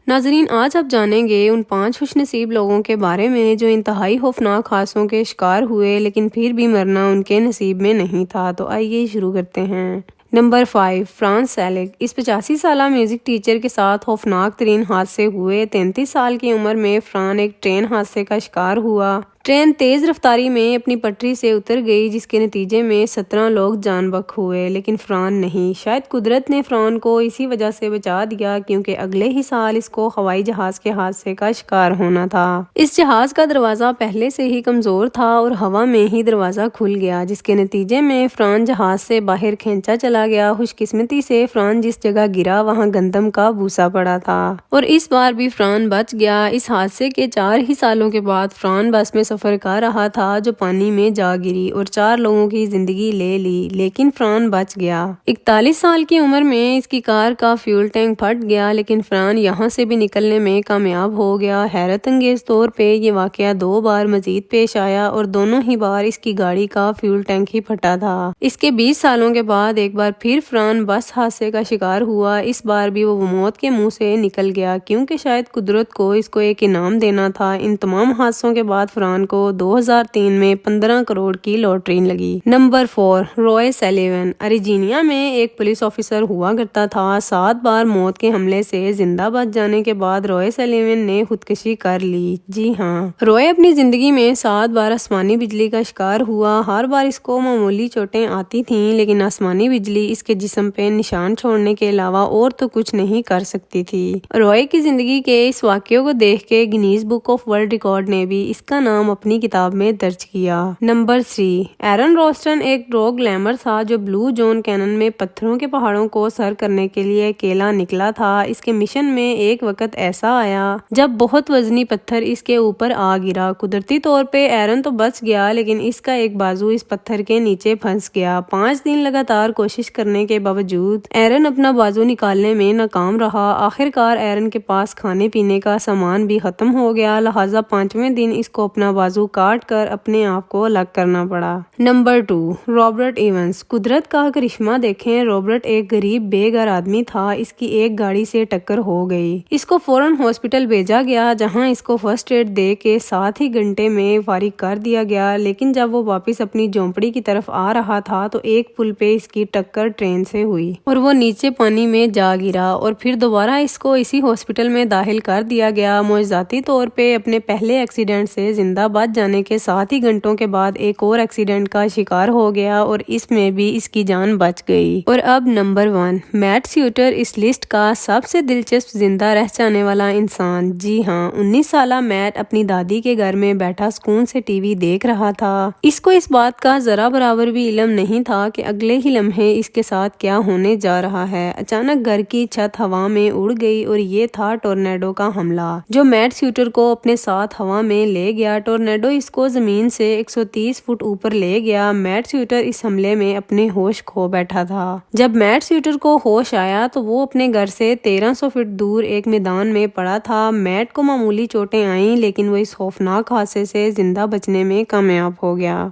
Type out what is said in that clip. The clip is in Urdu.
ناظرین، آج آپ جانیں گے ان 5 خوش نصیب لوگوں کے بارے میں جو انتہائی خوفناک حادثوں کے شکار ہوئے لیکن پھر بھی مرنا ان کے نصیب میں نہیں تھا۔ تو آئیے شروع کرتے ہیں۔ Number 5، Franz سیلک۔ اس 85 سالہ میوزک ٹیچر کے ساتھ خوفناک ترین حادثے ہوئے۔ 33 سال کی عمر میں فران ایک ٹرین حادثے کا شکار ہوا۔ ٹرین تیز رفتاری میں اپنی پٹری سے اتر گئی جس کے نتیجے میں 17 لوگ جان بحق ہوئے لیکن فران نہیں۔ شاید قدرت نے فران کو اسی وجہ سے بچا دیا کیونکہ اگلے ہی سال اس کو ہوائی جہاز کے حادثے کا شکار ہونا تھا۔ اس جہاز کا دروازہ پہلے سے ہی کمزور تھا اور ہوا میں ہی دروازہ کھل گیا جس کے نتیجے میں فران جہاز سے باہر کھینچا چلا گیا۔ خوش قسمتی سے فران جس جگہ گرا وہاں گندم کا بھوسا پڑا تھا اور اس بار بھی فران بچ گیا۔ اس حادثے کے 4 ہی سالوں کے بعد فران بس میں سفر کر رہا تھا جو پانی میں جا گری اور 4 لوگوں کی زندگی لے لی لیکن فران بچ گیا۔ 41 سال کی عمر میں اس کی کار کا فیول ٹینک پھٹ گیا لیکن فران یہاں سے بھی نکلنے میں کامیاب ہو گیا۔ حیرت انگیز طور پہ یہ واقعہ 2 بار مزید پیش آیا اور دونوں ہی بار اس کی گاڑی کا فیول ٹینک ہی پھٹا تھا۔ اس کے 20 سالوں کے بعد ایک بار پھر فران بس حادثے کا شکار ہوا۔ اس بار بھی وہ موت کے منہ سے نکل گیا کیونکہ شاید قدرت کو اس کو ایک انعام دینا تھا۔ ان تمام حادثوں کے بعد فران کو 2003 میں 15 کروڑ کی لاٹری لگی۔ نمبر 4، روئے سلیون۔ ارجینیا میں ایک پولیس آفیسر ہوا کرتا تھا۔ 7 بار موت کے حملے سے زندہ بچ جانے کے بعد روئے سلیون نے خودکشی کر لی۔ جی ہاں، روئے اپنی زندگی میں 7 بار آسمانی بجلی کا شکار ہوا۔ ہر بار اس کو معمولی چوٹیں آتی تھیں لیکن آسمانی بجلی اس کے جسم پہ نشان چھوڑنے کے علاوہ اور تو کچھ نہیں کر سکتی تھی۔ روئے کی زندگی کے اس واقعے کو دیکھ کے Guinness book of world record نے بھی اس کا نام اپنی کتاب میں درج کیا۔ نمبر 3، ایرن روسٹن ایک ڈراگ گلیمر تھا جو بلو جون کینن میں پتھروں کے پہاڑوں کو سر کرنے کے لیے اکیلا نکلا تھا۔ اس کے مشن میں ایک وقت ایسا آیا جب بہت وزنی پتھر اس کے اوپر آ گرا۔ قدرتی طور پہ ایرن تو بچ گیا لیکن اس کا ایک بازو اس پتھر کے نیچے پھنس گیا۔ 5 دن لگاتار کوشش کرنے کے باوجود ایرن اپنا بازو نکالنے میں ناکام رہا۔ آخر کار ایرن کے پاس کھانے پینے کا سامان بھی ختم ہو گیا لہٰذا 5ویں دن اس کو اپنا بازو کاٹ کر اپنے آپ کو الگ کرنا پڑا۔ Number 2، Robert Evans. قدرت کا کرشمہ دیکھیں، رابرٹ ایک غریب بے گھر آدمی تھا۔ اس کی ایک گاڑی سے ٹکر ہو گئی۔ اس کو فوراً ہاسپٹل بھیجا گیا جہاں اس کو فرسٹ ایڈ دے کے 7 ہی گھنٹے میں فارغ کر دیا گیا لیکن جب وہ واپس اپنی جھونپڑی کی طرف آ رہا تھا تو ایک پل پہ اس کی ٹکر ٹرین سے ہوئی اور وہ نیچے پانی میں جا گرا اور پھر دوبارہ اس کو اسی ہاسپٹل میں داخل کر دیا گیا۔ معجزاتی طور پہ اپنے پہلے ایکسیڈنٹ سے زندہ بچ جانے کے 7 ہی گھنٹوں کے بعد ایک اور ایکسیڈنٹ کا شکار ہو گیا اور اس میں بھی اس کی جان بچ گئی۔ اور اب نمبر 1، میٹ سیوٹر اس لسٹ کا سب سے دلچسپ زندہ رہ جانے والا انسان۔ جی ہاں، 19 سالہ میٹ اپنی دادی کے گھر میں بیٹھا سکون سے ٹی وی دیکھ رہا تھا۔ اس کو اس بات کا ذرا برابر بھی علم نہیں تھا کہ اگلے ہی لمحے اس کے ساتھ کیا ہونے جا رہا ہے۔ اچانک گھر کی چھت ہوا میں اڑ گئی اور یہ تھا ٹورنیڈو کا حملہ جو میٹ سیوٹر کو اپنے ساتھ ہوا میں لے گیا۔ ٹورنیڈو اس کو زمین سے 130 فٹ اوپر لے گیا۔ میٹ سیوٹر اس حملے میں اپنے ہوش کھو بیٹھا تھا۔ جب میٹ سیوٹر کو ہوش آیا تو وہ اپنے گھر سے 1300 فٹ دور ایک میدان میں پڑا تھا۔ میٹ کو معمولی چوٹیں آئیں لیکن وہ اس خوفناک حادثے سے زندہ بچنے میں کامیاب ہو گیا۔